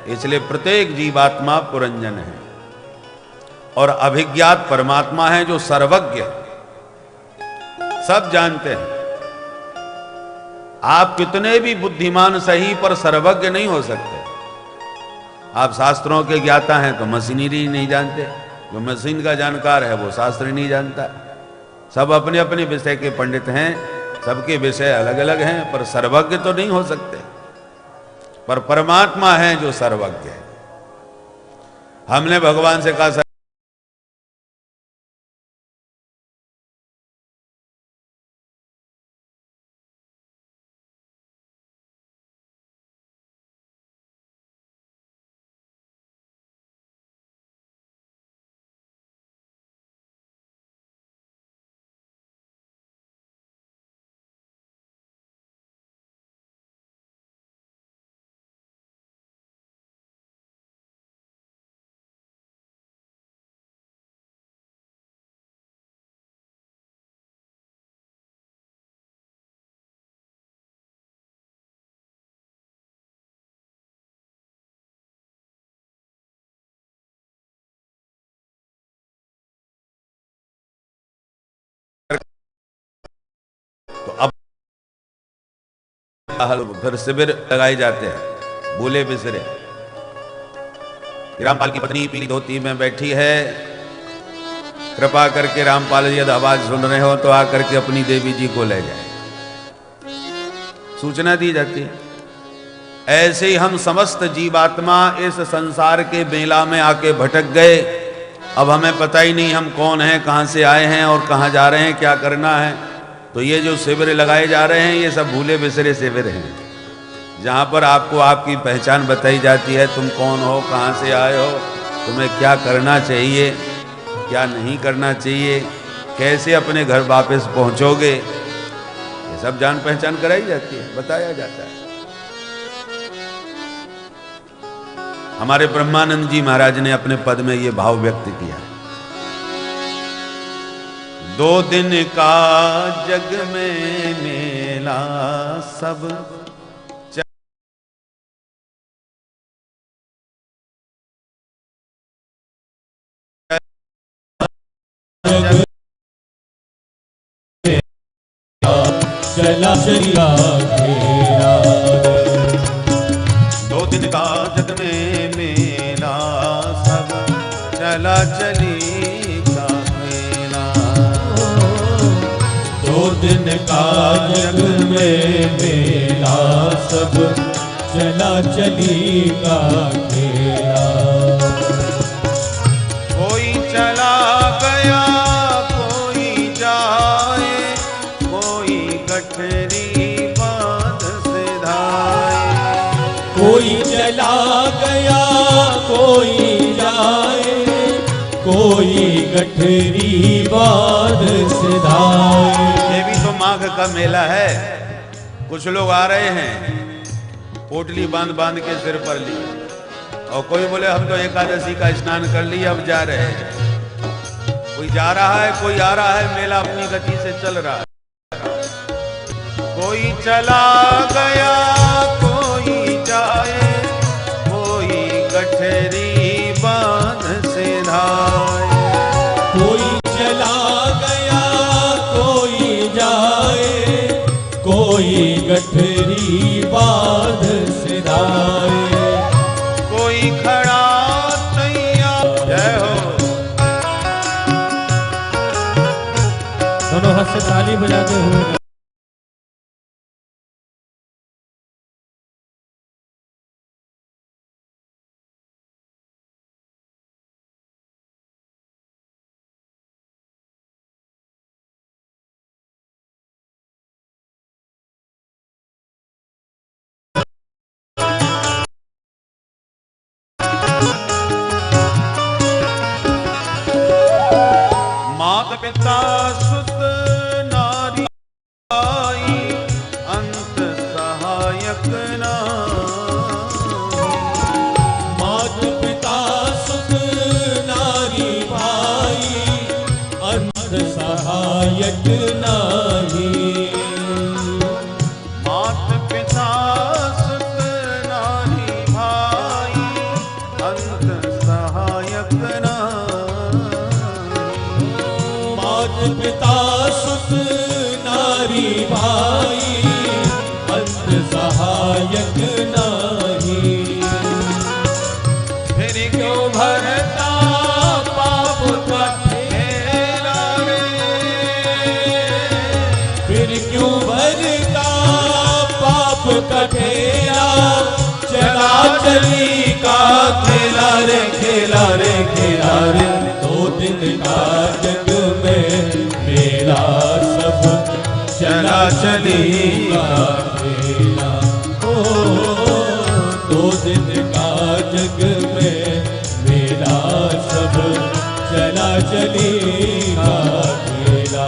इसलिए प्रत्येक जीवात्मा पुरंजन है और अभिज्ञात परमात्मा है जो सर्वज्ञ, सब जानते हैं। आप कितने भी बुद्धिमान सही पर सर्वज्ञ नहीं हो सकते। आप शास्त्रों के ज्ञाता हैं तो मशीनरी नहीं जानते, जो मशीन का जानकार है वो शास्त्र नहीं जानता। सब अपने अपने विषय के पंडित हैं, सबके विषय अलग अलग हैं, पर सर्वज्ञ तो नहीं हो सकते। पर परमात्मा है जो सर्वज्ञ है। हमने भगवान से कहा तो अब फिर शिविर लगाए जाते हैं, भूले बिसरे। रामपाल की पत्नी पीली धोती में बैठी है, कृपा करके रामपाल यदि आवाज सुन रहे हो तो आकर के अपनी देवी जी को ले जाए, सूचना दी जाती है। ऐसे ही हम समस्त जीवात्मा इस संसार के मेला में आके भटक गए। अब हमें पता ही नहीं हम कौन हैं, कहां से आए हैं और कहां जा रहे हैं, क्या करना है। तो ये जो शिविर लगाए जा रहे हैं ये सब भूले बिसरे शिविर हैं, जहाँ पर आपको आपकी पहचान बताई जाती है, तुम कौन हो, कहाँ से आए हो, तुम्हें क्या करना चाहिए, क्या नहीं करना चाहिए, कैसे अपने घर वापस पहुँचोगे, ये सब जान पहचान कराई जाती है, बताया जाता है। हमारे ब्रह्मानंद जी महाराज ने अपने पद में ये भाव व्यक्त किया, 2 दिन का जग में मेला सब चला चला घेरा। 2 दिन का जग में मेला सब चला चली का मेला। 2 दिन का जग में मेला सब चला चली का घेरा। कोई चला गया कोई जाए, कोई गठरी बांध से धाए। कोई चला गया कोई जाए, कोई गठरी बांध से धाए। ये भी तो माघ का मेला है। कुछ लोग आ रहे हैं पोटली बांध बांध के सिर पर ली, और कोई बोले हम तो एकादशी का स्नान कर लिए अब जा रहे हैं। कोई जा रहा है कोई आ रहा है, मेला अपनी गति से चल रहा है। कोई चला गया कोई जाए, कोई गठरी बांध से धाए। कोई चला गया कोई जाए, कोई गठरी बांध से धाए। कोई खड़ा तैयार। जय हो। दोनों हाथ से ताली बजाते हुए माता पिता सुत नारी आई, अंत सहायक नाही। माता पिता सुत नारी भाई, अंत सहायक नाही। माता पिता सुत नारी भाई, पिता सुत नारी भाई, अंत सहायक नाही। फिर क्यों भरता पाप का ठेला रे, फिर क्यों भरता पाप का ठेला, चला चली का खेला रे, खेला रे, खेला रे। 2 दिन का जग में मेरा सब चला चली का खेला। ओ 2 दिन का जग में मेरा सब चला चली का खेला।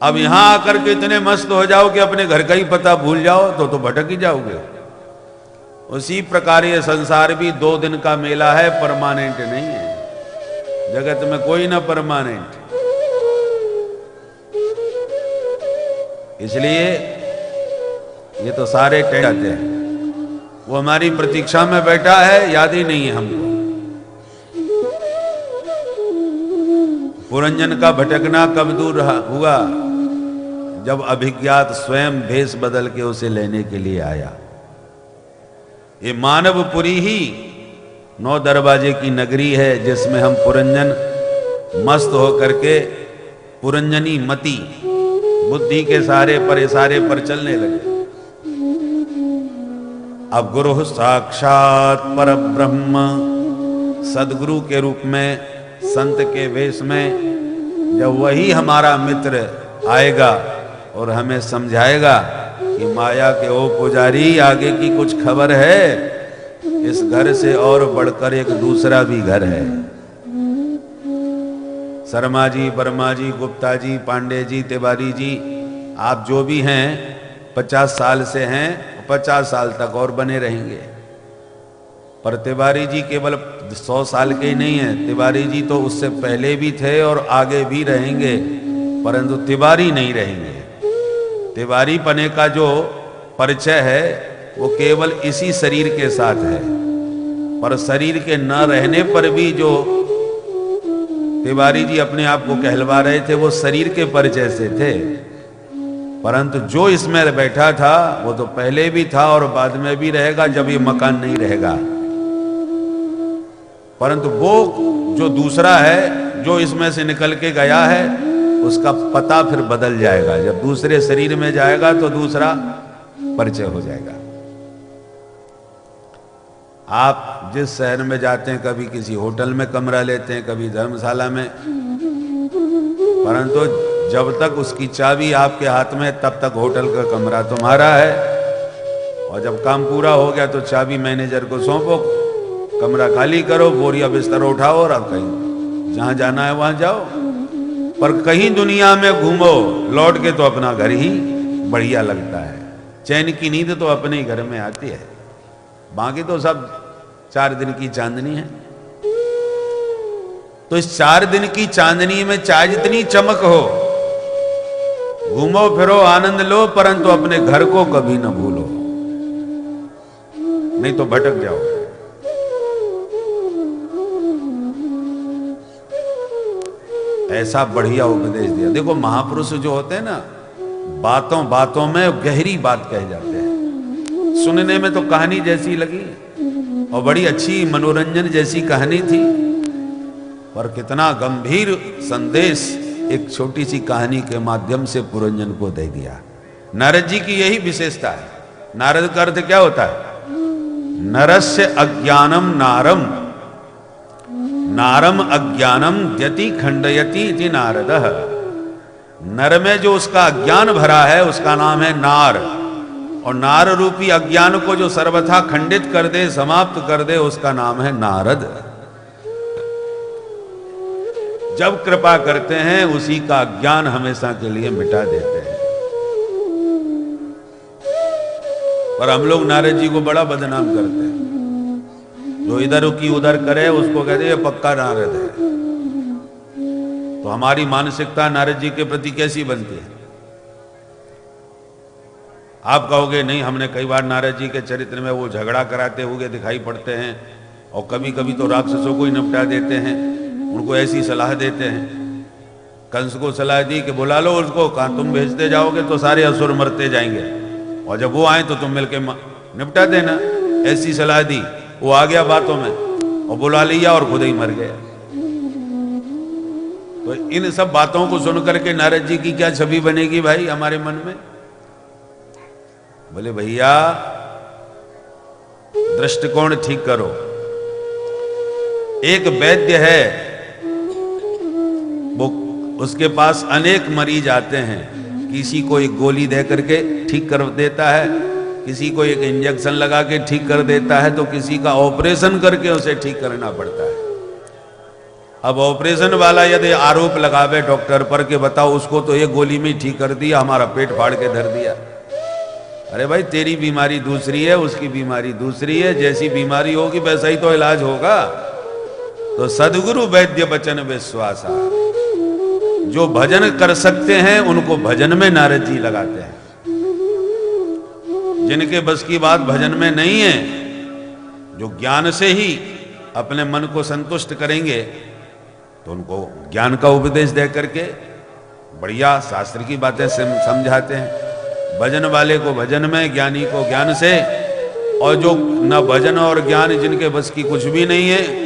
अब यहां आकर के इतने मस्त हो जाओ कि अपने घर का ही पता भूल जाओ तो भटक ही जाओगे। उसी प्रकार ये संसार भी 2 दिन का मेला है, परमानेंट नहीं है। जगत में कोई ना परमानेंट, इसलिए ये तो सारे टह जाते हैं। वो हमारी प्रतीक्षा में बैठा है, याद ही नहीं है हमको। पुरंजन का भटकना कब दूर हुआ, जब अभिज्ञात स्वयं भेष बदल के उसे लेने के लिए आया। ये मानवपुरी ही 9 दरवाजे की नगरी है, जिसमें हम पुरंजन मस्त होकर के पुरंजनी मति बुद्धि के सारे पर चलने लगे। अब गुरु साक्षात पर ब्रह्म सदगुरु के रूप में, संत के वेश में जब वही हमारा मित्र आएगा और हमें समझाएगा कि माया के ओ पुजारी, आगे की कुछ खबर है, इस घर से और बढ़कर एक दूसरा भी घर है। शर्मा जी, वर्मा जी, गुप्ता जी, पांडे जी, तिवारी जी, आप जो भी हैं 50 साल से हैं, 50 साल तक और बने रहेंगे। पर तिवारी जी केवल 100 साल के ही नहीं हैं, तिवारी जी तो उससे पहले भी थे और आगे भी रहेंगे, परंतु तिवारी नहीं रहेंगे। तिवारी पने का जो परिचय है वो केवल इसी शरीर के साथ है, पर शरीर के न रहने पर भी जो तिवारी जी अपने आप को कहलवा रहे थे वो शरीर के परिचय से थे, परंतु जो इसमें बैठा था वो तो पहले भी था और बाद में भी रहेगा जब ये मकान नहीं रहेगा। परंतु वो जो दूसरा है, जो इसमें से निकल के गया है, उसका पता फिर बदल जाएगा। जब दूसरे शरीर में जाएगा तो दूसरा परिचय हो जाएगा। आप जिस शहर में जाते हैं, कभी किसी होटल में कमरा लेते हैं, कभी धर्मशाला में, परंतु जब तक उसकी चाबी आपके हाथ में तब तक होटल का कमरा तुम्हारा है, और जब काम पूरा हो गया तो चाबी मैनेजर को सौंपो, कमरा खाली करो, बोरिया बिस्तर उठाओ और आप कहीं जहां जाना है वहां जाओ। पर कहीं दुनिया में घूमो, लौट के तो अपना घर ही बढ़िया लगता है। चैन की नींद तो अपने ही घर में आती है, बाकी तो सब 4 दिन की चांदनी है। तो इस 4 दिन की चांदनी में चाहे जितनी चमक हो, घूमो फिरो आनंद लो, परंतु अपने घर को कभी ना भूलो, नहीं तो भटक जाओ। ऐसा बढ़िया उपदेश दिया। देखो महापुरुष जो होते हैं ना, बातों बातों में गहरी बात कह जाते हैं। सुनने में तो कहानी जैसी लगी और बड़ी अच्छी मनोरंजन जैसी कहानी थी, पर कितना गंभीर संदेश एक छोटी सी कहानी के माध्यम से पुरंजन को दे दिया। नारद जी की यही विशेषता है। नारद का अर्थ क्या होता है? नरस्य अज्ञानम नारम, नारम अज्ञानम यति खंडयति इति नारदः। नर में जो उसका अज्ञान भरा है उसका नाम है नार, और नार रूपी अज्ञान को जो सर्वथा खंडित कर दे, समाप्त कर दे, उसका नाम है नारद। जब कृपा करते हैं उसी का ज्ञान हमेशा के लिए मिटा देते हैं। पर हम लोग नारद जी को बड़ा बदनाम करते हैं। जो इधर की उधर करे उसको कहते हैं पक्का नारद है। तो हमारी मानसिकता नारद जी के प्रति कैसी बनती है? आप कहोगे नहीं, हमने कई बार नारद जी के चरित्र में वो झगड़ा कराते हुए दिखाई पड़ते हैं और कभी कभी तो राक्षसों को ही निपटा देते हैं, उनको ऐसी सलाह देते हैं। कंस को सलाह दी कि बुला लो उसको, कहा तुम भेजते जाओगे तो सारे असुर मरते जाएंगे और जब वो आए तो तुम मिलके निपटा देना। ऐसी सलाह दी, वो आ गया बातों में और बुला लिया और खुद ही मर गया। तो इन सब बातों को सुनकर के नारद जी की क्या छवि बनेगी भाई हमारे मन में? बोले भैया दृष्टिकोण ठीक करो। एक वैद्य है, वो उसके पास अनेक मरीज आते हैं, किसी को एक गोली दे करके ठीक कर देता है, किसी को एक इंजेक्शन लगा के ठीक कर देता है, तो किसी का ऑपरेशन करके उसे ठीक करना पड़ता है। अब ऑपरेशन वाला यदि आरोप लगावे डॉक्टर पर कि बताओ उसको तो एक गोली में ठीक कर दिया, हमारा पेट फाड़ के धर दिया। अरे भाई तेरी बीमारी दूसरी है, उसकी बीमारी दूसरी है, जैसी बीमारी होगी वैसा ही तो इलाज होगा। तो सदगुरु वैद्य वचन विश्वासा, जो भजन कर सकते हैं उनको भजन में नारद जी लगाते हैं। जिनके बस की बात भजन में नहीं है, जो ज्ञान से ही अपने मन को संतुष्ट करेंगे, तो उनको ज्ञान का उपदेश दे करके बढ़िया शास्त्र की बातें समझाते हैं। भजन वाले को भजन में, ज्ञानी को ज्ञान से, और जो न भजन और ज्ञान जिनके बस की कुछ भी नहीं है